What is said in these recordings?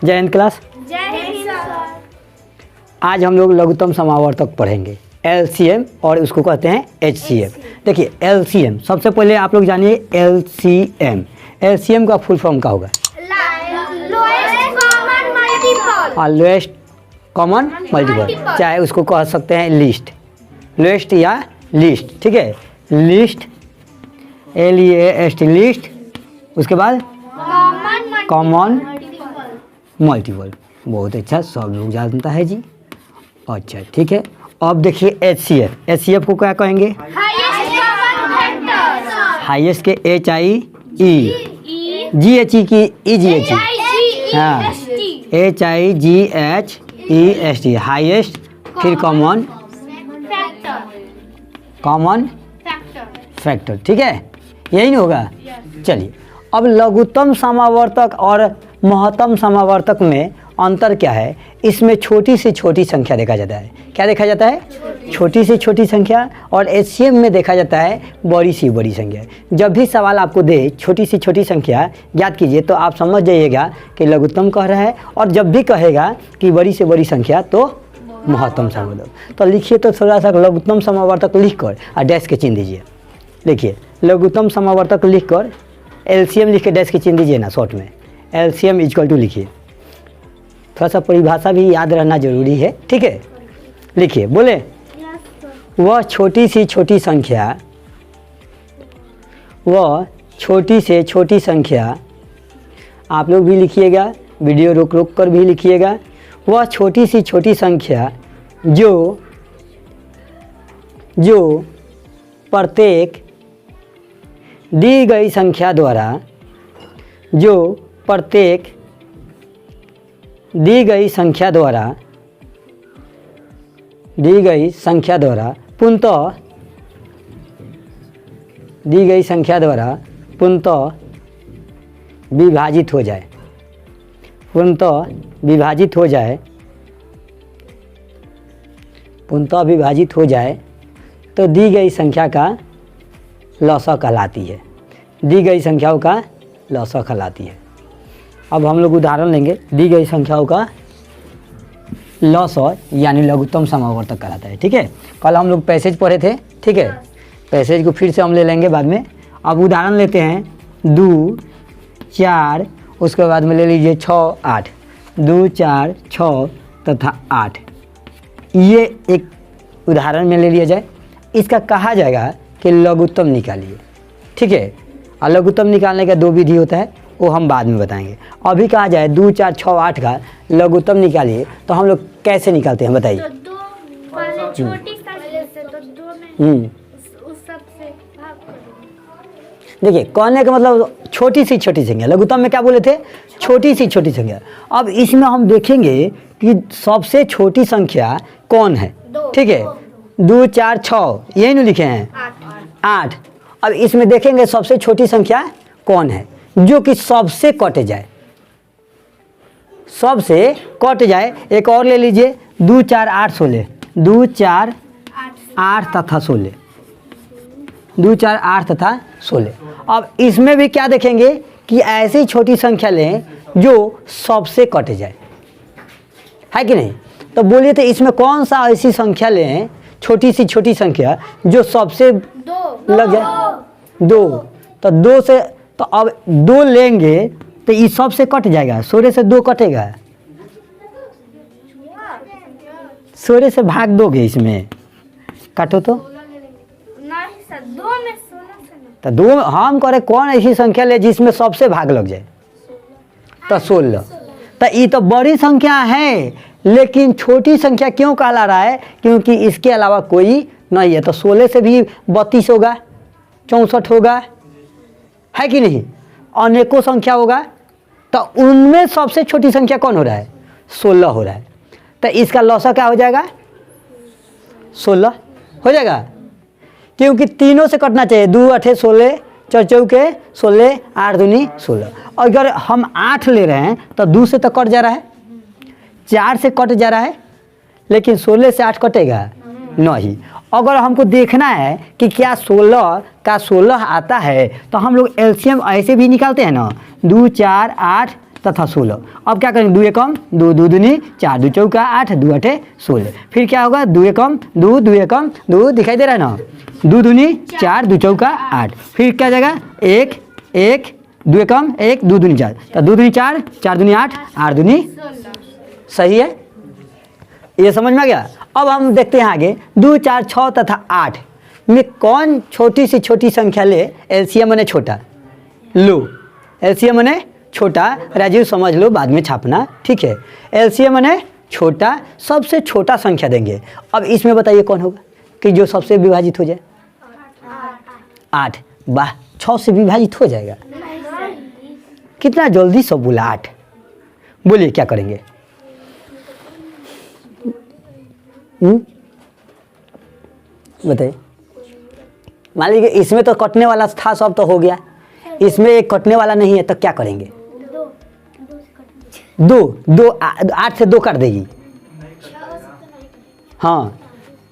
जय हिंद क्लास। जय हिंद सर। आज हम लोग लघुत्तम समावर्तक पढ़ेंगे, LCM और उसको कहते हैं HCM। देखिए LCM, सबसे पहले आप लोग जानिए LCM। LCM का फुल फॉर्म क्या होगा? लोएस्ट कॉमन मल्टीपल, चाहे उसको कह सकते हैं लिस्ट, लोएस्ट या लिस्ट, ठीक है। लिस्ट, LEAST लिस्ट, उसके बाद कॉमन मल्टीपल। बहुत अच्छा, सब लोग जानता है जी। अच्छा ठीक है, अब देखिए HCF। HCF को क्या कहेंगे? हाईएस्ट के HIE, GHE की EGHE, हाँ HIGHEST, हाईएस्ट, फिर कॉमन फैक्टर, ठीक है, यही नहीं होगा। चलिए, अब लघुत्तम समावर्तक और महत्तम समावर्तक में अंतर क्या है? इसमें छोटी से छोटी संख्या देखा जाता है। क्या देखा जाता है? छोटी से छोटी संख्या। और HCM में देखा जाता है बड़ी सी बड़ी संख्या। जब भी सवाल आपको दे छोटी से छोटी संख्या याद कीजिए, तो आप समझ जाइएगा कि लघुत्तम कह रहा है, और जब भी कहेगा कि बड़ी से बड़ी संख्या तो महत्तम समावर्तक। तो लिखिए, तो थोड़ा सा लघुत्तम समावर्तक लिख कर और डैश के चिन्ह दीजिए। देखिए, लघुत्तम समावर्तक लिख कर LCM लिख के डैश के चिन्ह दीजिए ना, शॉर्ट में LCM इक्वल टू लिखिए। थोड़ा सा परिभाषा भी याद रहना जरूरी है, ठीक है। लिखिए, बोले वह छोटी से छोटी संख्या, वह छोटी से छोटी संख्या, आप लोग भी लिखिएगा, वीडियो रोक रोक कर भी लिखिएगा। वह छोटी सी छोटी संख्या जो प्रत्येक दी गई संख्या द्वारा, जो प्रत्येक दी गई संख्या द्वारा पुनः दी गई संख्या द्वारा पुनः विभाजित हो जाए, तो दी गई संख्या का लसाअ कहलाती है। दी गई संख्याओं का लसाअ कहलाती है। अब हम लोग उदाहरण लेंगे। दी गई संख्याओं का लसाअ यानी लघुत्तम समावर्तक कहलाता है, ठीक है। कल हम लोग पैसेज पढ़े थे, ठीक है। पैसेज को फिर से हम ले लेंगे बाद में। अब उदाहरण लेते हैं 2, 4, उसके बाद में ले लीजिए 6, 8। 2, 4, 6 तथा 8, ये एक उदाहरण में ले लिया जाए। इसका कहा जाएगा कि लघुत्तम निकालिए, ठीक है। और लघुत्तम निकालने का 2 विधि होता है, वो हम बाद में बताएंगे। अभी कहा जाए 2, 4, 6, 8 का लघुत्तम निकालिए, तो हम लोग कैसे निकालते हैं बताइए? देखिए, कहने का मतलब छोटी सी छोटी संख्या। लघुत्तम में क्या बोले थे? छोटी सी छोटी संख्या। अब इसमें हम देखेंगे कि सबसे छोटी संख्या कौन है, ठीक है। 2, 4, 6 यही नहीं लिखे हैं, 8। अब इसमें देखेंगे सबसे छोटी संख्या कौन है जो कि सबसे कट जाए। एक और ले लीजिए, 2, 4, 8, 16। 2, 4, 8 तथा 16। 2, 4, 8 तथा 16। अब इसमें भी क्या देखेंगे कि ऐसी छोटी संख्या लें जो सबसे कट जाए, है कि नहीं? तो बोलिए, तो इसमें कौन सा ऐसी संख्या लें, छोटी सी छोटी संख्या जो सबसे लग जाए? 2। तो 2 से, तो अब 2 लेंगे तो ये सबसे कट जाएगा। 16 से 2 कटेगा, 16 से भाग दोगे, इसमें काटो तो 2 हम करे कौन ऐसी संख्या ले जिसमें सबसे भाग लग जाए? तो 16। तो ये तो बड़ी संख्या है, लेकिन छोटी संख्या क्यों कहला रहा है? क्योंकि इसके अलावा कोई नहीं है। तो 16 से भी 32 होगा, 64 होगा, है कि नहीं? अनेकों संख्या होगा, तो उनमें सबसे छोटी संख्या कौन हो रहा है? 16 हो रहा है। तो इसका लसाअ क्या हो जाएगा? 16 हो जाएगा, क्योंकि तीनों से कटना चाहिए। 2, 8, 16, 4, 4, 16, 8, 2, 16। अगर हम 8 ले रहे हैं तो 2 से तो कट जा रहा है, 4 से कट जा रहा है, लेकिन 16 से 8 कटेगा नहीं। अगर हमको देखना है कि क्या 16 का 16 आता है, तो हम लोग LCM ऐसे भी निकालते हैं ना, 2, 4, 8 तथा 16। अब क्या करेंगे, 2 एकम 2, 2 दूनी 4, 2 चौका 8, 2 आठे 16। फिर क्या होगा, 2 एकम 2, 2 एकम 2, दिखाई दे रहा है ना, 2 दूनी 4, 2 चौका 8। फिर क्या जाएगा, 1 1, 2 एकम 1, 2 दूनी 4, तो 2 दूनी 4, 4 दूनी 8, 8 दूनी, सही है, ये समझ में आ गया। अब हम देखते हैं आगे, 2 4 6 तथा 8 में कौन छोटी से छोटी संख्या ले, एलसीएम मने छोटा, लो एलसीएम मने छोटा, राजीव समझ लो, बाद में छापना, ठीक है। एलसीएम मने छोटा, सबसे छोटा संख्या देंगे। अब इसमें बताइए कौन होगा कि जो सबसे विभाजित हो जाए, 8। वाह, 6 से विभाजित हो जाएगा, कितना जल्दी सब बोला 8। बोलिए क्या करेंगे, बताइए। मान लीजिए इसमें तो कटने वाला था, सब तो हो गया, इसमें एक कटने वाला नहीं है, तो क्या करेंगे, 2 8 से 2 काट देगी, हाँ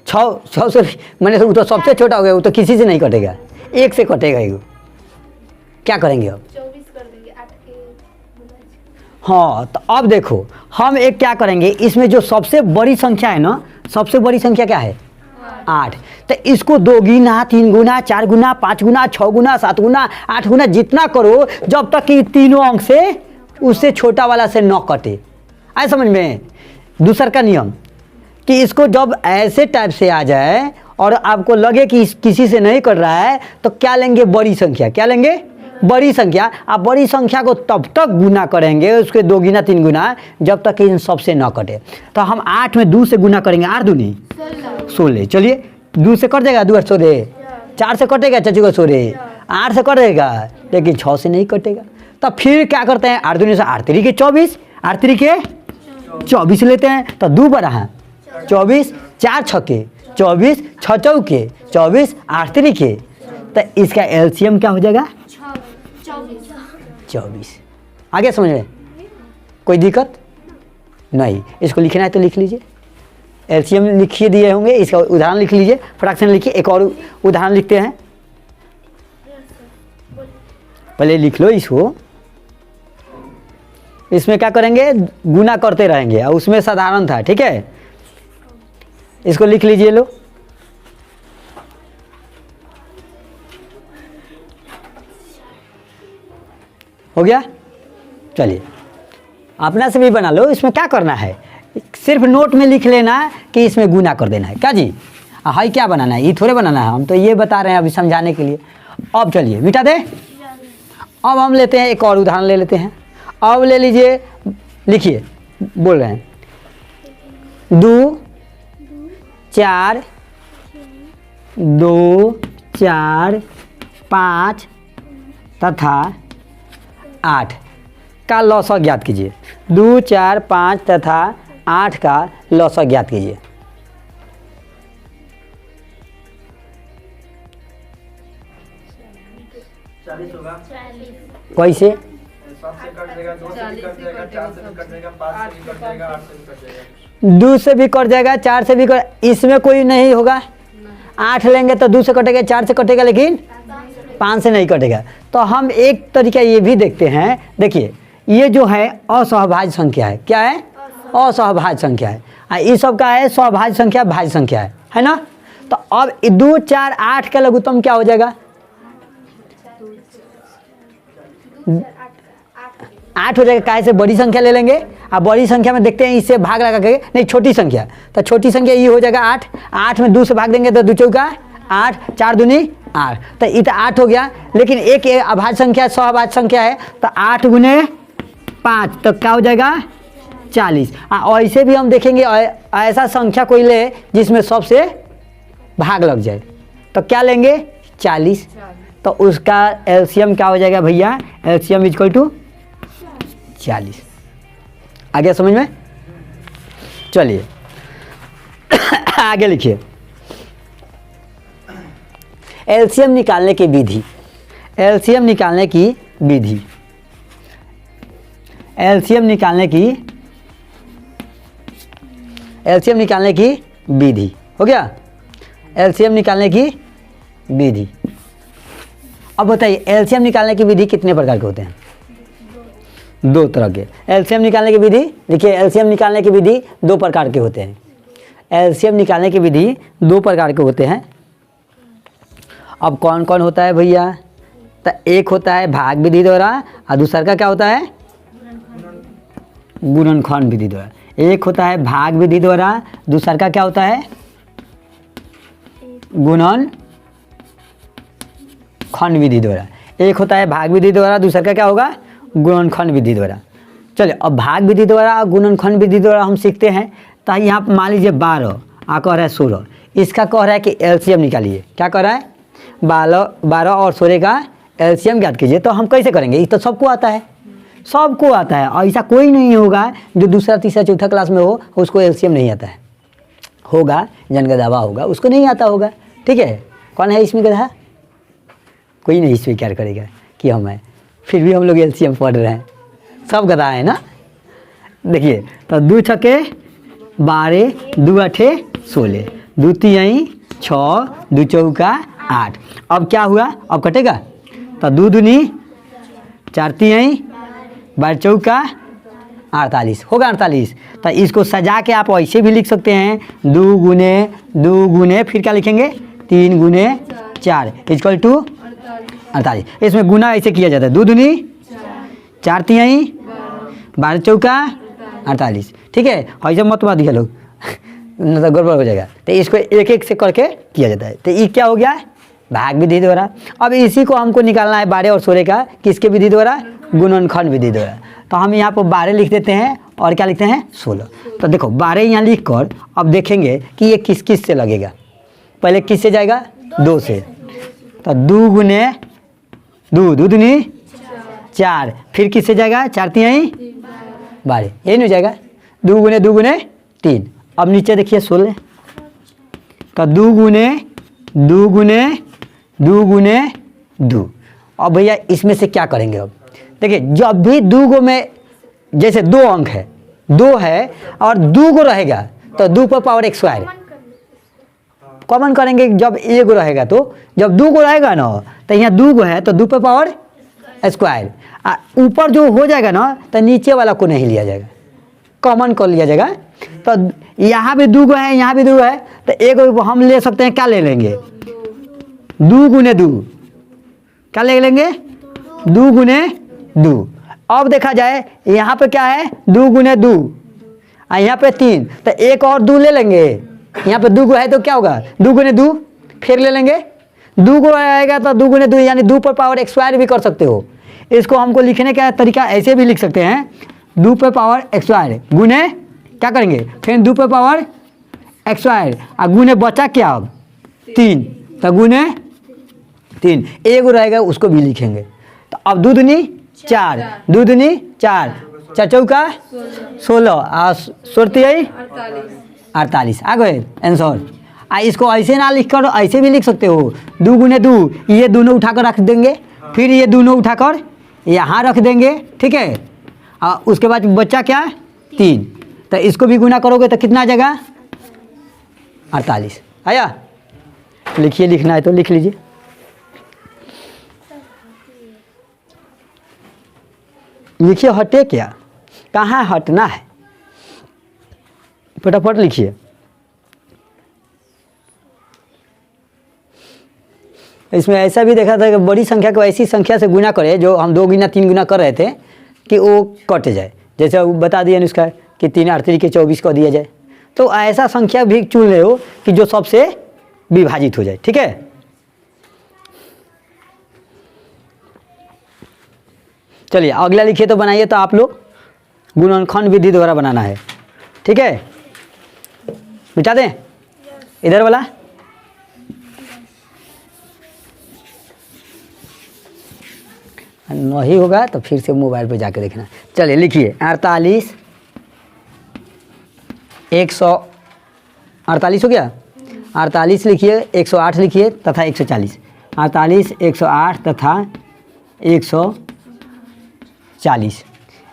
6 से, मैंने वो तो सबसे छोटा हो गया, वो तो किसी से नहीं कटेगा, 1 से कटेगा ये। क्या करेंगे अब, 24 कर देंगे 8 के। हाँ, तो अब देखो हम एक क्या करेंगे, इसमें जो सबसे बड़ी संख्या है ना, सबसे बड़ी संख्या क्या है, 8। तो इसको 2 गुना 3 गुना 4 गुना 5 गुना 6 गुना 7 गुना 8 गुना जितना करो, जब तक कि तीनों अंक से उससे छोटा वाला से न कटे। आए समझ में। दूसरा का नियम कि इसको जब ऐसे टाइप से आ जाए और आपको लगे कि किसी से नहीं कट रहा है, तो क्या लेंगे, बड़ी संख्या। क्या लेंगे, बड़ी संख्या। आप बड़ी संख्या को तब तक गुना करेंगे, उसके 2 गुना 3 गुना, जब तक कि इन सबसे न कटे। तो हम 8 में 2 से गुना करेंगे, 8 दूनी 16। चलिए 2 से कट जाएगा, 2 8 16, 4 से कटेगा, चाची को 16, 8 से कटेगा, लेकिन 6 से नहीं कटेगा। तो फिर क्या करते हैं, 8 दूनी से 8 3 के 24, 8 3 के 24 लेते हैं, तो 2 बड़ा है 24, 4 छक्के 24, 6 चौके 24, 8 3 के, तो इसका एलसीएम क्या हो जाएगा, 24। आगे समझ में, कोई दिक्कत नहीं। इसको लिखना है तो लिख लीजिए, एलसीएम लिखिए दिए होंगे, इसका उदाहरण लिख लीजिए, फ्रैक्शन लिखिए। एक और उदाहरण लिखते हैं, पहले लिख लो इसको। इसमें क्या करेंगे, गुना करते रहेंगे, और उसमें साधारण था, ठीक है। इसको लिख लीजिए, लो हो गया। चलिए अपना से भी बना लो। इसमें क्या करना है, सिर्फ नोट में लिख लेना कि इसमें गुना कर देना है। क्या जी, हाई क्या बनाना है, ये थोड़े बनाना है, हम तो ये बता रहे हैं अभी समझाने के लिए। अब चलिए मिटा दे। अब हम लेते हैं एक और उदाहरण ले लेते हैं। अब ले लीजिए, लिखिए, बोल रहे हैं 2 4 2 4 5 तथा 8 का लौसक ज्ञात कीजिए। 2 4 5 तथा 8 का लौसक ज्ञात कीजिए। कैसे, 2 से भी कट जाएगा, 4 से भी कट, इसमें कोई नहीं होगा। 8 लेंगे तो 2 से कटेगा, 4 से कटेगा, लेकिन 5 से नहीं कटेगा। तो हम एक तरीका ये भी देखते हैं, देखिए ये जो है असहभाज्य संख्या है। क्या है, असहभाज्य संख्या है। इस सब का है सहभाज्य संख्या, भाज्य संख्या है ना। तो अब 2 4 8 का लघुत्तम क्या हो जाएगा, 8 हो जाएगा। काहे से, बड़ी संख्या ले लेंगे, अब बड़ी संख्या में देखते हैं इससे भाग लगा के, नहीं छोटी संख्या, तो छोटी संख्या ये हो जाएगा 8। 8 में 2 से भाग देंगे तो 2 चौका 8, 4 दूनी 8, तो ये तो 8 हो गया। लेकिन एक अभाज्य संख्या सहभाज्य संख्या है, तो 8 गुने 5 तो क्या हो जाएगा 40। ऐसे भी हम देखेंगे, ऐसा संख्या कोई ले जिसमें सबसे भाग लग जाए, तो क्या लेंगे 40। तो उसका एलसीएम क्या हो जाएगा भैया, एलसीएम इक्वल टू 40। आ गया समझ में। चलिए आगे लिखिए, एलसीएम निकालने की विधि। एलसीएम निकालने की विधि, एलसीएम निकालने की, एलसीएम निकालने की विधि हो गया। एलसीएम निकालने की विधि। अब बताइए एलसीएम निकालने की विधि कितने प्रकार के होते हैं, दो तरह के। एलसीएम निकालने की विधि देखिए, एलसीएम निकालने की विधि दो प्रकार के होते हैं। एलसीएम निकालने की विधि दो प्रकार के होते हैं। अब कौन कौन होता है भैया? तो एक होता है भाग विधि द्वारा और दूसरा का क्या होता है? गुणनखंड विधि द्वारा। एक होता है भाग विधि द्वारा, दूसरा का क्या होता है? गुणनखंड विधि द्वारा। एक होता है भाग विधि द्वारा, दूसरा का क्या होगा? गुणनखंड विधि द्वारा। चलिए अब भाग विधि द्वारा और गुणनखंड विधि द्वारा हम सीखते हैं। तो यहाँ पर मान लीजिए 12 आ कह रहा है 16, इसका कह रहा है कि एलसीएम निकालिए। क्या कह रहा है? 12 और 16 का एलसीएम ज्ञात कीजिए। तो हम कैसे करेंगे? ये तो सबको आता है, सबको आता है। और ऐसा कोई नहीं होगा जो दूसरा तीसरा चौथा क्लास में हो उसको एलसीएम नहीं आता है। होगा जन का दावा होगा, उसको नहीं आता होगा। ठीक है, कौन है इसमें गधा? कोई नहीं स्वीकार करेगा कि हम हैं। फिर भी हम लोग एलसीएम पढ़ रहे हैं, सब गधा है ना। देखिए तो 2 छक्के 12, 2 आठे 16, 2 तिहाई 6, 2 चौका 8। अब क्या हुआ? अब कटेगा तो 2 दूनी 4 तिहाई 12 चौका 48 होगा 48। तो इसको सजा के आप ऐसे भी लिख सकते हैं 2 गुने फिर क्या लिखेंगे? 3 गुने 4 इक्वल टू 48। इसमें गुना ऐसे किया जाता है 2 दूनी 4 तिहाई 12 चौका 48। ठीक है, ऐसे मत दिया लोग नहीं तो गड़बड़ हो जाएगा। तो इसको एक एक से करके किया जाता है। तो ये क्या हो गया? भाग विधि द्वारा। अब इसी को हमको निकालना है 12 और 16 का, किसके विधि द्वारा? गुणनखंड विधि द्वारा। तो हम यहाँ पर 12 लिख देते हैं और क्या लिखते हैं? 16। तो देखो 12 यहाँ लिख कर अब देखेंगे कि ये किस किस से लगेगा। पहले किस से जाएगा? 2 से। तो 2 गुने 2, 2 दूनी 4, फिर किससे जाएगा? 4 तिहाई 12, यही नहीं जाएगा। 2 गुने 3। अब नीचे देखिए 16। तो 2 गुने 2। अब भैया इसमें से क्या करेंगे? अब देखिए जब भी 2 गो में जैसे 2 अंक है, 2 है और 2 गो रहेगा तो 2 पर पावर x स्क्वायर कॉमन करेंगे। जब 1 गो रहेगा तो जब 2 गो रहेगा ना तो यहाँ 2 गो है तो 2 पर पावर स्क्वायर। ऊपर जो हो जाएगा ना तो नीचे वाला को नहीं लिया जाएगा, कॉमन कर लिया जाएगा। तो यहाँ भी 2 गो है, यहाँ भी 2 है तो एक हम ले सकते हैं। क्या ले लेंगे? 2 गुने 2। क्या ले लेंगे? 2 गुने 2। अब देखा जाए यहाँ पे क्या है? 2 गुने 2 और यहाँ पे 3, तो एक और 2 ले लेंगे। यहाँ पे 2 गो है तो क्या होगा? 2 गुने 2 फिर ले लेंगे। 2 गो आएगा तो 2 गुने 2 यानी 2 पर पावर x स्क्वायर भी कर सकते हो। इसको हमको लिखने का तरीका ऐसे भी लिख सकते हैं 2 पर पावर x स्क्वायर गुने क्या करेंगे? फिर 2 पर पावर x स्क्वायर और गुने बचा क्या? अब 3, तो गुने 3 एक गो रहेगा उसको भी लिखेंगे। तो अब 2 दूनी 4, 2 दूनी 4, 4 चौका 16 और 16 48 आ गए आंसर। इसको ऐसे ना लिख कर ऐसे भी लिख सकते हो 2 गुने 2, ये दोनों उठाकर रख देंगे, फिर ये दोनों उठाकर यहाँ रख देंगे। ठीक है, और उसके बाद बच्चा क्या? 3, तो इसको भी गुना करोगे तो कितना आ जाएगा? 48 आया। लिखिए, लिखना है तो लिख लीजिए। लिखिए, हटे क्या? कहाँ हटना है? फटाफट लिखिए। इसमें ऐसा भी देखा था कि बड़ी संख्या को ऐसी संख्या से गुना करे जो हम 2 गुना 3 गुना कर रहे थे कि वो कट जाए। जैसे वो बता दिया अनुष्का कि 3 8 3 के 24 को दिया जाए। तो ऐसा संख्या भी चुन रहे हो कि जो सबसे विभाजित हो जाए। ठीक है, चलिए अगला लिखिए। तो बनाइए तो आप लोग गुणनखंड विधि द्वारा बनाना है। ठीक है, मिटा दें इधर वाला। नहीं होगा तो फिर से मोबाइल पे जाके देखना। चलिए लिखिए 48 148 हो गया। 48 लिखिए, 108 लिखिए तथा 140। 48 108 तथा 140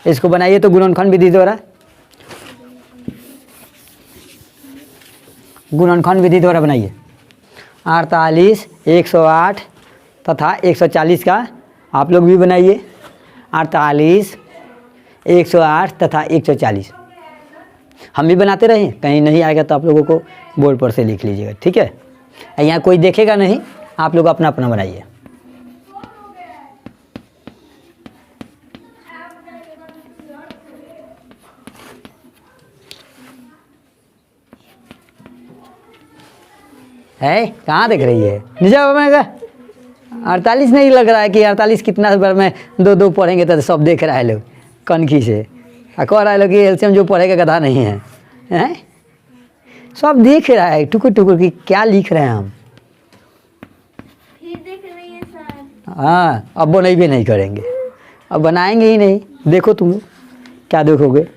इसको बनाइए तो गुणनखंड विधि द्वारा। गुणनखंड विधि द्वारा बनाइए। 48 108 तथा 140 का आप लोग भी बनाइए। 48 108 तथा 140 हम भी बनाते रहे, कहीं नहीं आएगा तो आप लोगों को बोर्ड पर से लिख लीजिएगा, ठीक है। यहाँ कोई देखेगा नहीं, आप लोग अपना अपना बनाइए। है कहाँ देख रही है निजा बनेगा 48 नहीं लग रहा है कि 48 कितना बार में दो दो पढ़ेंगे तो सब देख रहा है लोग कनखी से, कह रहा है लोग कि एलसीएम जो पढ़ेगा गधा नहीं है, हैं सब देख रहा है टुकुर टुकुर की क्या लिख रहे हैं हम। फिर देख रही है सर। हाँ अब वो भी नहीं करेंगे, अब बनाएंगे ही नहीं। देखो तुम क्या देखोगे,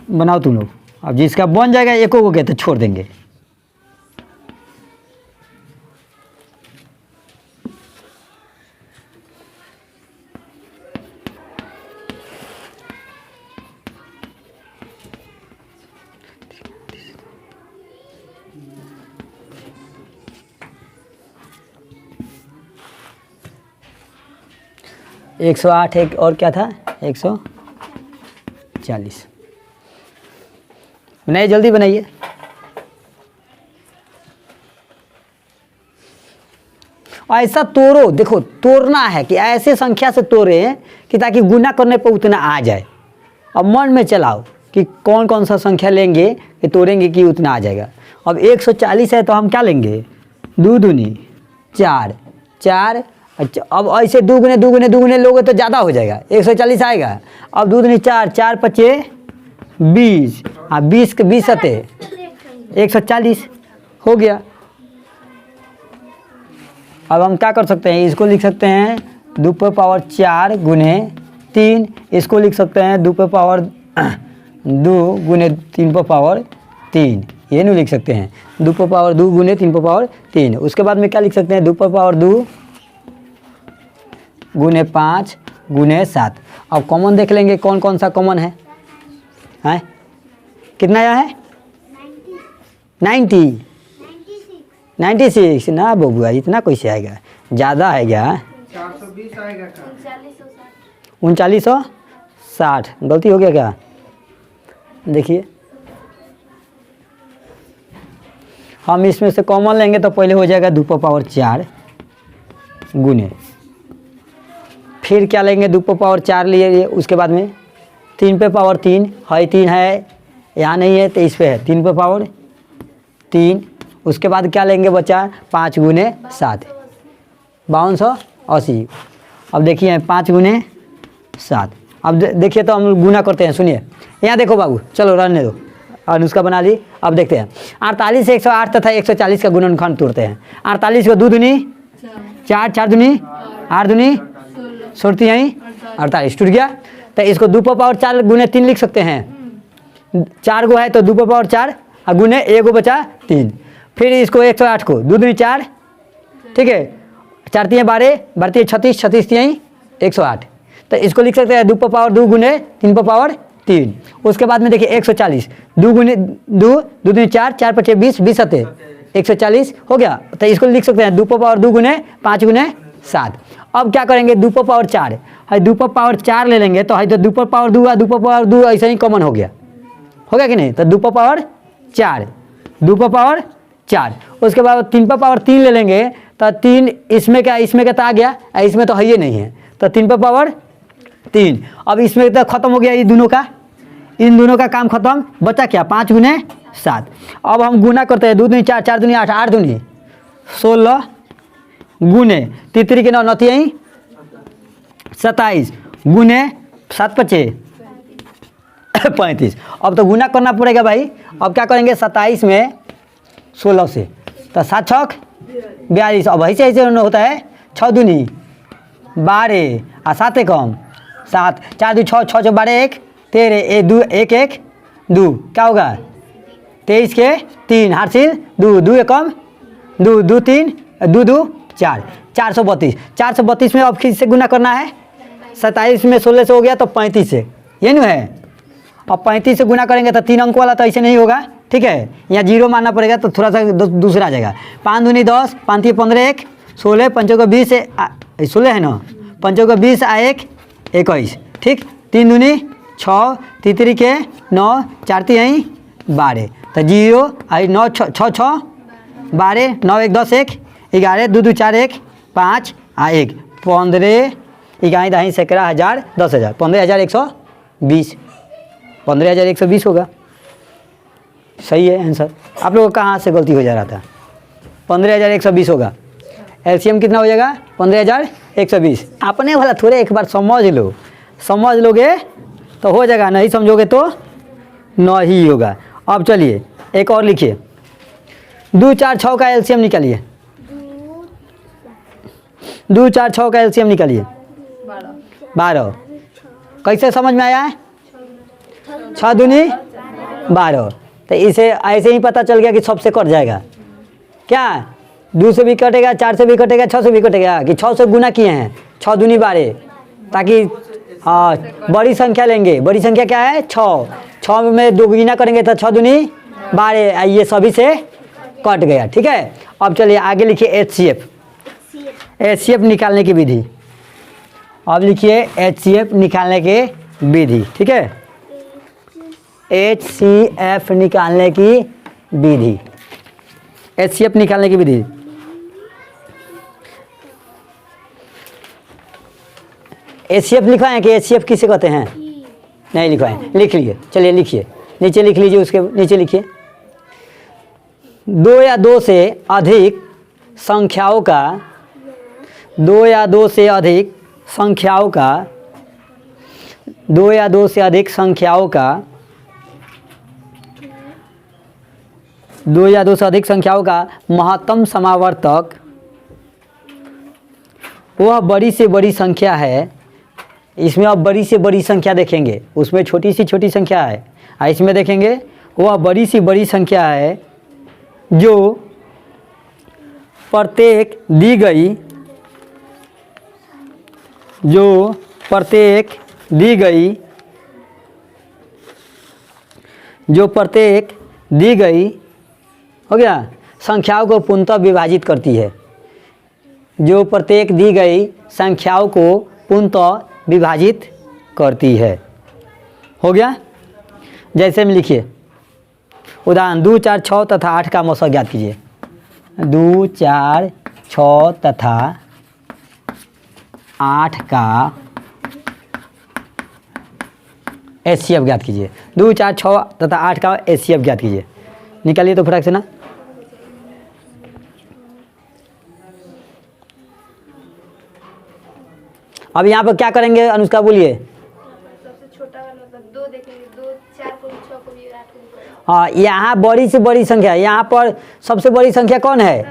बनाओ तुम लोग। अब जिसका बन जाएगा एको को कहते छोड़ देंगे। एक 108 एक और क्या था 140। बनाइए जल्दी बनाइए। ऐसा तोड़ो, देखो तोड़ना है कि ऐसे संख्या से तोड़े कि ताकि गुना करने पर उतना आ जाए। अब मन में चलाओ कि कौन कौन सा संख्या लेंगे कि तोड़ेंगे कि उतना आ जाएगा। अब 140 है तो हम क्या लेंगे 2 दूनी 4 4। अच्छा अब ऐसे दुगुने लोगे तो ज़्यादा हो जाएगा, 140 आएगा। अब 2 दूनी 4 4 5 20, हाँ 20 के 20 सते 140 हो गया। अब हम क्या कर सकते हैं, इसको लिख सकते हैं 2 पर पावर 4 गुने 3, इसको लिख सकते हैं 2 पर पावर 2 गुने 3 पर पावर 3, ये नहीं लिख सकते हैं 2 पर पावर 2 गुने 3 पर पावर 3। उसके बाद में क्या लिख सकते हैं 2 पर पावर 2 गुने 5 गुने 7। अब कॉमन देख लेंगे कौन कौन सा कॉमन है, हैं कितना आया है 96 ना बबुआ, इतना कैसे आएगा, ज़्यादा है क्या 420 आएगा का 3960। गलती हो गया क्या, देखिए हम इसमें से कॉमन लेंगे तो पहले हो जाएगा 2 पर पावर 4 गुने, फिर क्या लेंगे 2 पर पावर 4 लिए, उसके बाद में 3 पे पावर 3 है, 3 है यहाँ नहीं है तो इस पे है 3 पे पावर 3। उसके बाद क्या लेंगे बच्चा 5 गुने 7 5280। अब देखिए 5 गुने 7। अब देखिए तो हम गुना करते हैं, सुनिए यहाँ देखो बाबू, चलो रहने दो और उसका बना ली। अब देखते हैं 48 से 108 तथा 140 का गुणनखंड तोड़ते हैं। 48 को 2 दूनी 4 4 दूनी 8 दूनी 16 यहीं 48 टूट गया। तो इसको 2 पर पावर 4 गुने 3 लिख सकते हैं, 4 गो है तो 2 पर पावर 4 और गुने 1 गो बचा 3। फिर इसको 108 को 2 दूनी 4, ठीक है 4 3 12 12 36 36 यहीं 108। तो इसको लिख सकते हैं 2 पर पावर 2 गुने 3 पर पावर 3। उसके बाद में देखिए 140 2 गुने 2 2 दूनी 4 4 5 20 20 सते 140 हो गया। तो इसको लिख सकते हैं 2 पर पावर 2 गुने 5 गुने 7। अब क्या करेंगे 2 पर पावर 4 है, 2 पर पावर 4 ले लेंगे तो है तो 2 पर पावर 2 2 पर पावर 2 ऐसे ही कॉमन हो गया कि नहीं। तो 2 पर पावर 4 2 पर पावर 4। उसके बाद 3 पर पावर 3 ले लेंगे तो 3 इसमें क्या तो आ गया, इसमें तो है ही नहीं है तो 3 पर पावर 3। अब इसमें तो खत्म हो गया ये दोनों का, इन दोनों का काम खत्म, बचा क्या 5 गुने 7। अब हम गुना करते हैं 2 दूनी 4 4 दूनी 8 8 दूनी 16 गुने 3 के 9 9 यहीं 27 गुने 7 5 35। अब तो गुना करना पड़ेगा भाई। अब क्या करेंगे 27 में 16 से तो 7 6 42। अब ऐसे ऐसे होता है 6 दूनी 12 और 7 कम 7 4 2 6 6 12 1 13 1 2 1 1 2 क्या होगा 23 के 3 हासिल 2 2 कम 2 2 3 2 2 4 432। 432 में अब किससे गुना करना है 27 में 16 से हो गया तो 35 से, ये नहीं है। अब 35 से गुना करेंगे तो 3 अंक वाला तो ऐसे नहीं होगा, ठीक है, यहाँ 0 मानना पड़ेगा तो थोड़ा सा दूसरा आ जाएगा। 5 दूनी 10, 5 3 15 1 16, 5 को 20 16 है ना, 5 को 20 आ 1 21, ठीक। 3 दूनी 6, 3 3 के 9, 4 3 12, तो 0 आई 9 6 6 12, 9 1 10 1 11, 2 2 4 1 5 आ 1 15, 11 10 11 1000 10,000 15,120, 15,120 होगा। सही है आंसर। आप लोगों को कहाँ से गलती हो जा रहा था? 15,120 होगा। एलसीएम कितना हो जाएगा? 15,120। अपने वाला थोड़े एक बार समझ लो, समझ लोगे तो हो जाएगा, नहीं समझोगे तो नहीं होगा। अब चलिए एक और लिखिए, 2 4 6 का एलसीएम निकालिए। 2 4 6 का एलसीएम निकालिए। 12। कैसे समझ में आया है? 6 दूनी 12, तो इसे ऐसे ही पता चल गया कि सबसे कट जाएगा क्या? 2 से भी कटेगा, 4 से भी कटेगा, 6 से भी कटेगा कि 6 से गुना किए हैं, 6 दूनी 12, ताकि हाँ बड़ी संख्या लेंगे। बड़ी संख्या क्या है? 6। 6 में 2 गुना करेंगे तो 6 दूनी 12, ये सभी से कट गया, ठीक है। अब चलिए आगे लिखिए एचसीएफ। एचसीएफ निकालने की विधि। अब लिखिए एचसीएफ निकालने की विधि, ठीक है। HCF निकालने की विधि। HCF निकालने की विधि। HCF लिखवाएं कि HCF किसे कहते हैं? नहीं लिखवाएं, लिख लिए। चलिए लिखिए, नीचे लिख लीजिए, उसके नीचे लिखिए 2 या 2 से अधिक संख्याओं का, 2 या 2 से अधिक संख्याओं का, 2 या 2 से अधिक संख्याओं का, 2 या 2 से अधिक संख्याओं का महत्तम समावर्तक वह बड़ी से बड़ी संख्या है। इसमें अब बड़ी से बड़ी संख्या देखेंगे, उसमें छोटी सी छोटी संख्या है, इसमें देखेंगे वह बड़ी सी बड़ी संख्या है जो प्रत्येक दी गई, जो प्रत्येक दी गई, जो प्रत्येक दी गई हो गया संख्याओं को पूर्णतः विभाजित करती है। जो प्रत्येक दी गई संख्याओं को पूर्णतः विभाजित करती है। हो गया। जैसे में लिखिए उदाहरण 2 4 6 तथा 8 का मौसा ज्ञात कीजिए। 2 4 6 तथा 8 का एचसीएफ ज्ञात कीजिए। 2 4 6 तथा 8 का एचसीएफ ज्ञात कीजिए। निकालिए तो फटाक से ना। अब यहाँ पर क्या करेंगे अनुष्का बोलिए। सबसे छोटा वाला मतलब 2 देखेंगे, 2 4 को भी 6 को भी 8 को भी। हाँ, यहाँ बड़ी से बड़ी संख्या, यहाँ पर सबसे बड़ी संख्या कौन है?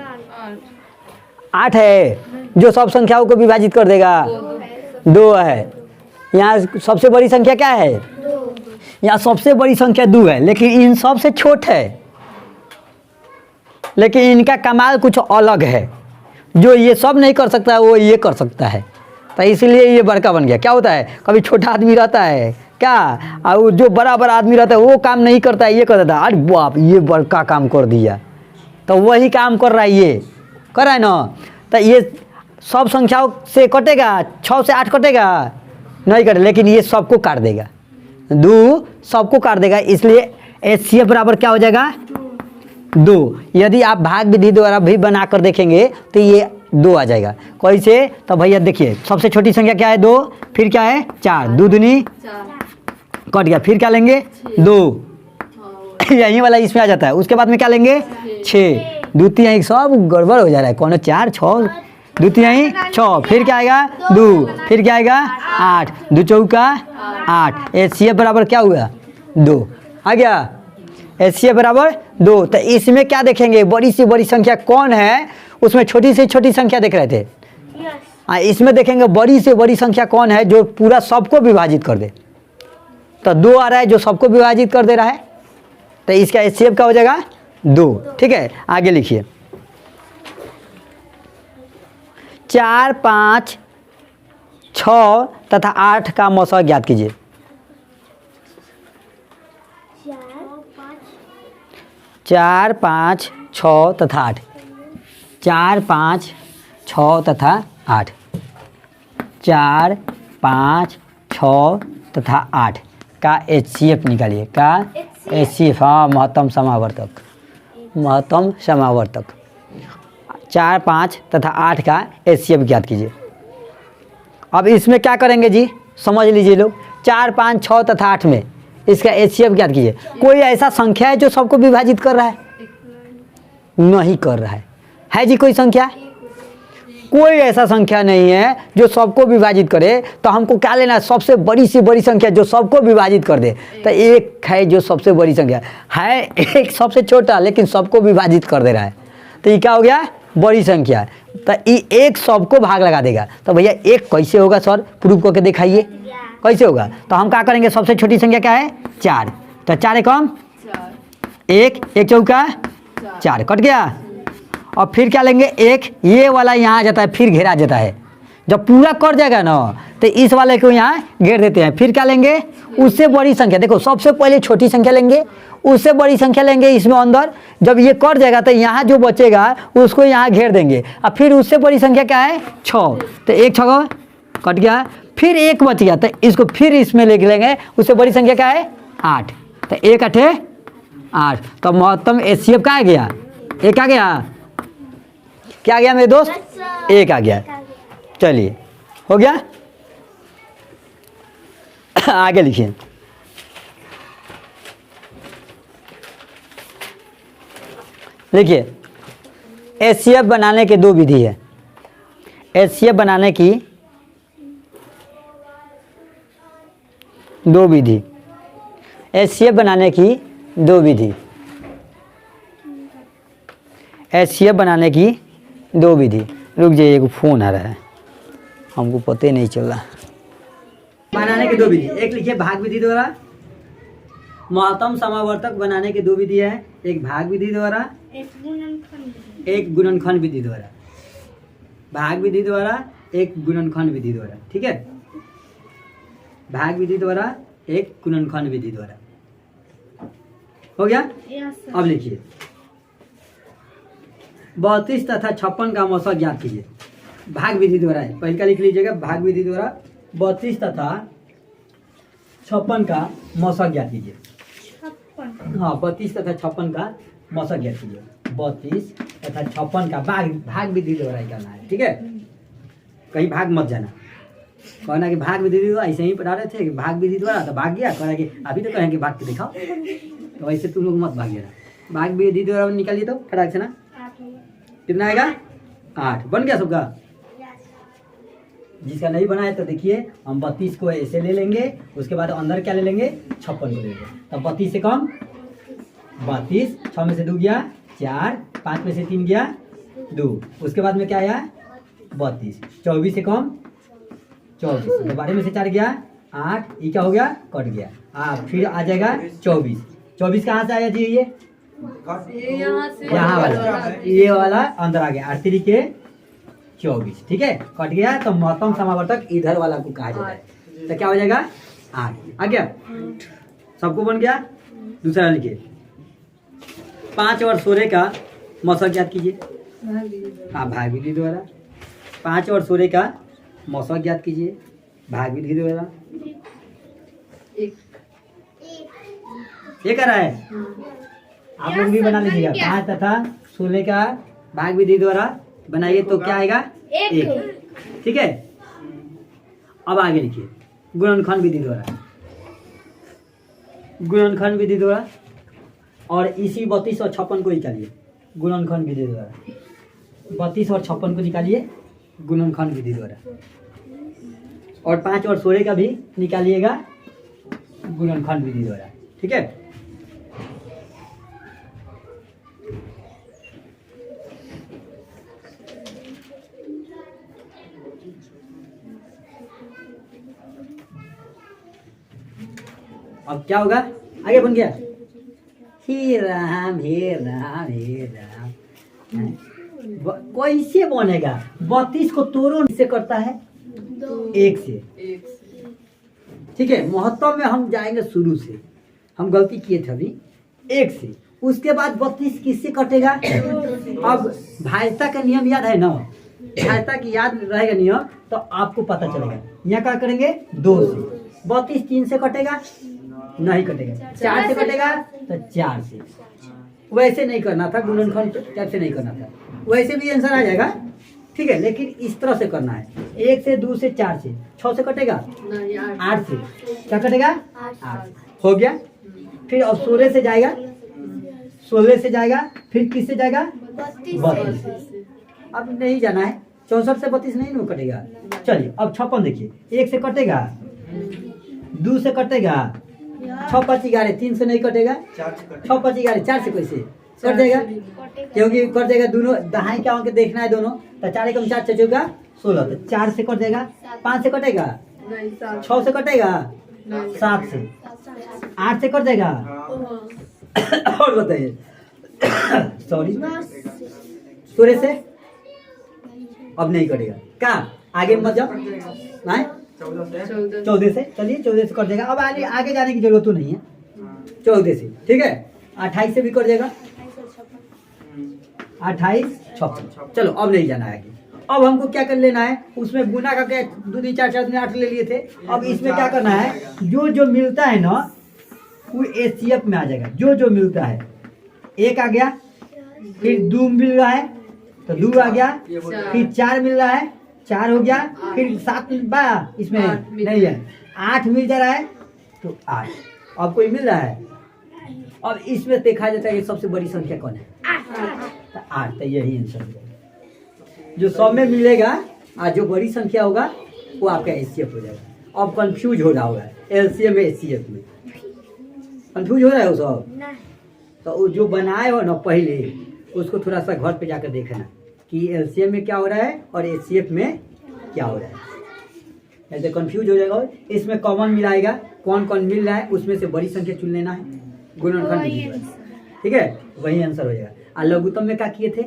8 है, जो सब संख्याओं को विभाजित कर देगा। 2 है। यहाँ सबसे बड़ी संख्या क्या है? 2। यहाँ सबसे बड़ी संख्या 2 है, लेकिन इन सब से छोट है, लेकिन इनका कमाल कुछ अलग है। जो ये सब नहीं कर सकता वो ये कर सकता है, तो इसलिए ये बड़का बन गया। क्या होता है, कभी छोटा आदमी रहता है क्या, और जो बड़ा बड़ा आदमी रहता है वो काम नहीं करता है, ये कर देता है। अरे बाप, ये बड़का काम कर दिया, तो वही काम कर रहा है, ये कर रहा है ना। तो ये सब संख्याओं से कटेगा, 6 से 8 कटेगा नहीं कटे, लेकिन ये सबको काट देगा। 2 सबको काट देगा, इसलिए एचसीएफ बराबर क्या हो जाएगा? 2। यदि आप भाग विधि द्वारा भी बना कर देखेंगे तो ये 2 आ जाएगा। कैसे? तो भैया देखिए, सबसे छोटी संख्या क्या है? 2, फिर क्या है? 4, 2 दूनी कट गया, फिर क्या लेंगे? 2, यही वाला इसमें आ जाता है। उसके बाद में क्या लेंगे? 6, 2 3 सब गड़बड़ हो जा रहा है। कौन 4 6 2 3 6, फिर क्या आएगा? 2, फिर क्या आएगा? 8, 2 चौका 8। एचसीएफ बराबर क्या हुआ? 2 आ गया। एचसीएफ बराबर 2। तो इसमें क्या देखेंगे? बड़ी से बड़ी संख्या कौन है? उसमें छोटी से छोटी संख्या देख रहे थे। हाँ, इसमें देखेंगे बड़ी से बड़ी संख्या कौन है जो पूरा सबको विभाजित कर दे। तो 2 आ रहा है जो सबको विभाजित कर दे रहा है, तो इसका एचसीएफ क्या हो जाएगा? 2। ठीक है, आगे लिखिए 4 5 6 तथा 8 का मौसा ज्ञात कीजिए। 4, 5, 6 तथा 8, 4, 5, 6 तथा 8, 4, 5, 6 तथा 8 का HCF निकालिए। का HCF, हाँ, महत्तम समावर्तक, महत्तम समावर्तक 4, 5 तथा 8 का HCF ज्ञात कीजिए। अब इसमें क्या करेंगे जी, समझ लीजिए लोग। 4, 5, 6 तथा 8 में इसका HCF ज्ञात कीजिए। कोई ऐसा संख्या है जो सबको विभाजित कर रहा है? नहीं कर रहा है जी कोई संख्या? कोई ऐसा संख्या नहीं है जो सबको विभाजित करे। तो हमको क्या लेना है? सबसे बड़ी से बड़ी संख्या जो सबको विभाजित कर दे। तो एक है जो सबसे बड़ी संख्या है, एक सबसे छोटा लेकिन सबको विभाजित कर दे रहा है। तो ये क्या हो गया? बड़ी संख्या। तो ये एक सबको भाग लगा देगा। तो भैया एक कैसे होगा सर? प्रूफ करके दिखाइए कैसे होगा। तो हम क्या करेंगे? सबसे छोटी संख्या क्या है? 4। तो 4 एकम 1, 1 चौका 4, कट गया। और फिर क्या लेंगे? एक ये वाला यहाँ आ जाता है, फिर घेरा जाता है। जब पूरा कट जाएगा ना तो इस वाले को यहाँ घेर देते हैं। फिर क्या लेंगे? उससे बड़ी संख्या। देखो सबसे पहले छोटी संख्या लेंगे, उससे बड़ी संख्या लेंगे इसमें अंदर। जब ये कट जाएगा तो यहाँ जो बचेगा उसको यहाँ घेर देंगे। और फिर उससे बड़ी संख्या क्या है? 6। तो 1 6 कट गया। फिर 1 बच गया तो इसको फिर इसमें ले लेंगे। उससे बड़ी संख्या क्या है? 8। तो 1 8 8। तो महत्तम HCF का आ गया? 1 आ गया। क्या आ गया मेरे दोस्त? 1 आ गया। चलिए हो गया। आगे लिखिए। देखिए HCF बनाने के 2 विधि है। HCF बनाने की 2 विधि। HCF बनाने की 2 विधि। HCF बनाने की 2 विधि। रुक जाइए, एक फ़ोन आ रहा है, हमको पता ही नहीं चल रहा। बनाने की 2 विधि। एक लिखिए भाग विधि द्वारा। महत्तम समावर्तक बनाने की 2 विधि है। एक भाग विधि द्वारा, एक गुणनखंड विधि द्वारा। भाग विधि द्वारा, एक गुणनखंड विधि द्वारा। ठीक है, भाग विधि द्वारा, एक गुणनखंड विधि द्वारा। हो गया। अब लिखिए 32 तथा 56 का मौसा ज्ञात कीजिए। भाग विधि द्वारा है, पहले का लिख लीजिएगा। भाग विधि द्वारा 32 तथा 56 का मौसा ज्ञात कीजिए। हाँ, 32 तथा 56 का मौसा ज्ञात कीजिए। 32 तथा 56 का भाग विधि द्वारा ही करना है। ठीक है, कहीं भाग मत जाना। कहना कि भाग विधि द्वारा, ऐसे ही पढ़ा रहे थे कि भाग विधि द्वारा, तो भाग गया। कहना कि अभी तो कहेंगे भाग के दिखाओ, तो ऐसे तुम लोग मत भाग जाना। भाग विधि द्वारा निकालिए तो खटाक से ना। कितना आएगा? 8। बन गया सबका? जिसका नहीं बना है तो देखिए, हम 32 को ऐसे ले लेंगे, उसके बाद अंदर क्या ले लेंगे? 56 को ले लेंगे। तब 32 से कम 32, 6 में से 2 गया 4, 5 में से 3 गया 2, उसके बाद में क्या आया? 32। 24 से कम 24, 12 में से 4 गया 8, ये क्या हो गया? कट गया। फिर आ जाएगा 24। 24 कहाँ से आया जी? ये यहाँ वाला, ये वाला अंदर आ गया। 8 के 24। ठीक है, कट गया। तो महत्तम समावर्तक इधर वाला को कहा जाता है। तो क्या हो जाएगा? 8 आ गया। सबको बन गया। दूसरा लिखिए 5 और 16 का मौसा ज्ञात कीजिए। हाँ, भाग विधि द्वारा। 5 और 16 का मौसा ज्ञात कीजिए भाग विधि द्वारा। एक आ रहा है, आप लोग भी बना लीजिएगा। 5 तथा 16 का भाग विधि द्वारा बनाइए तो क्या आएगा? 1। ठीक है, अब आगे लिखिए गुणनखंड विधि द्वारा। गुणनखंड विधि द्वारा और इसी 32 और 56 को निकालिए गुणनखंड विधि द्वारा। 32 और 56 को निकालिए गुणनखंड विधि द्वारा, और 5 और 16 का भी निकालिएगा गुणनखंड विधि द्वारा। ठीक है, अब क्या होगा? आगे बन गया हे राम हे राम हे राम। कैसे बनेगा? 32 को तोड़ो से करता है 1 से। ठीक है, महत्तम में हम जाएंगे शुरू से, हम गलती किए थे अभी 1 से। उसके बाद 32 किससे कटेगा? अब भाज्यता का नियम याद है ना, भाज्यता की याद रहेगा नियम तो आपको पता चलेगा। यहाँ क्या करेंगे 2 से, 32 3 से कटेगा नहीं कटेगा, 4 से कटेगा तो 4 से। वैसे नहीं करना था, गुणनखंड टाइप से नहीं करना था, वैसे भी आंसर आ जाएगा, ठीक है। लेकिन इस तरह से करना है, 1 से 2 से 4 से, 6 से कटेगा 8 से, क्या कटेगा 8 हो गया। फिर अब 16 से जाएगा, 16 से जाएगा, फिर किस से जाएगा 32 से। अब नहीं जाना है, 64 से 32 नहीं ना कटेगा। चलिए अब 56 देखिए, 1 से कटेगा, 2 से कटेगा, 6 5 11, 3 से नहीं कटेगा, 6 5 11, 4 से कैसे कट जाएगा, क्योंकि कट जाएगा दोनों दहाई क्या होंगे देखना है दोनों, तो 4 एकम 4 6 चौका 16, तो 4 से कट जाएगा, 5 से कटेगा, 6 से कटेगा, 7 से, 8 से कट जाएगा, और बताइए सॉरी 16 से अब नहीं कटेगा, क्या आगे मत जाओ, नहीं 14 से, चलिए 14 से कट जाएगा। अब आगे जाने की जरूरत तो नहीं है, 14 से, ठीक है। 28 से भी कट जाएगा, 28 56, चलो अब नहीं जाना है आगे। अब हमको क्या कर लेना है, उसमें गुना करके 2 3 4 4 8 ले लिए थे। अब इसमें क्या करना है, जो जो मिलता है ना वो एचसीएफ में आ जाएगा, जो जो मिलता है। 1 आ गया, फिर 2 मिल रहा है तो 2 आ गया, फिर 4 मिल रहा है 4 हो गया, फिर 7 इसमें नहीं है, 8 मिल जा रहा है तो 8। अब कोई मिल रहा है, अब इसमें देखा जाता है कि सबसे बड़ी संख्या कौन है, 8, तो यही आंसर है। जो सब में मिलेगा और जो बड़ी संख्या होगा वो आपका एचसीएफ हो जाएगा। अब कंफ्यूज हो रहा होगा एलसीएम एचसीएफ में, कंफ्यूज हो रहा है वो सब, तो जो बनाए हो ना पहले उसको थोड़ा सा घर पे जाकर देखना कि एलसीएम में क्या हो रहा है और एचसीएफ में क्या हो रहा है, ऐसे कंफ्यूज हो जाएगा। इसमें कॉमन मिलाएगा, कौन कौन मिल रहा है उसमें से बड़ी संख्या चुन लेना है, गुणनखंड, ठीक है, वही आंसर हो जाएगा। और लघुत्तम में क्या किए थे,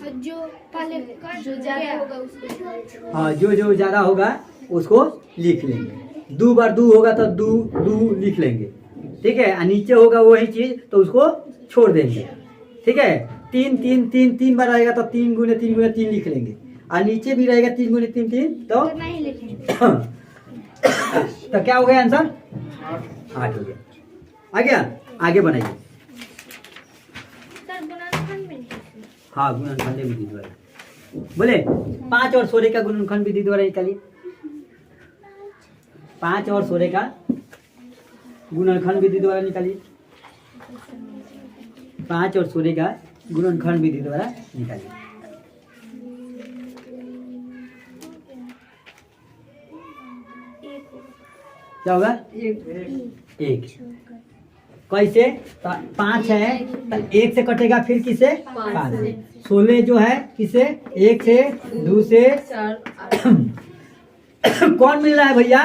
जो पहले जो ज्यादा होगा उसको, हाँ जो जो ज्यादा होगा उसको लिख लेंगे, 2 बार 2 होगा तो 2 लिख लेंगे, ठीक है। और नीचे होगा वही चीज तो उसको छोड़ देंगे, ठीक है। 3 बार आएगा तो 3 गुने 3 लिख लेंगे, और नीचे भी रहेगा 3 गुने 3 तो नहीं लिखेंगे। तो क्या हो गया आंसर, 8 हो गया। आ गया, आगे बनाइए। सर गुणनखंड में हाँ गुणनखंड विधि द्वारा बोले 5 और 16 का गुणनखंड विधि द्वारा निकालिए। 5 और 16 का गुणनखंड विधि द्वारा निकालिए। 5 और 16 का गुणनखंड विधि द्वारा निकालिए। क्या होगा, 1 कैसे, 5 है तो 1 से कटेगा, फिर किसे 5 से। 16 जो है किसे 1 से 2 से 4 कौन मिल रहा है भैया,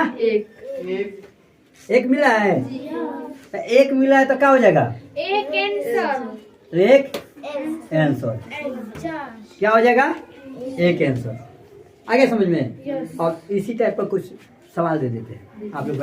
1 मिल रहा है, तो 1 मिला है तो क्या हो जाएगा, एक आंसर, एक आंसर, क्या हो जाएगा, एक आंसर। आगे समझ में। और इसी टाइप का कुछ सवाल दे देते हैं आप लोग।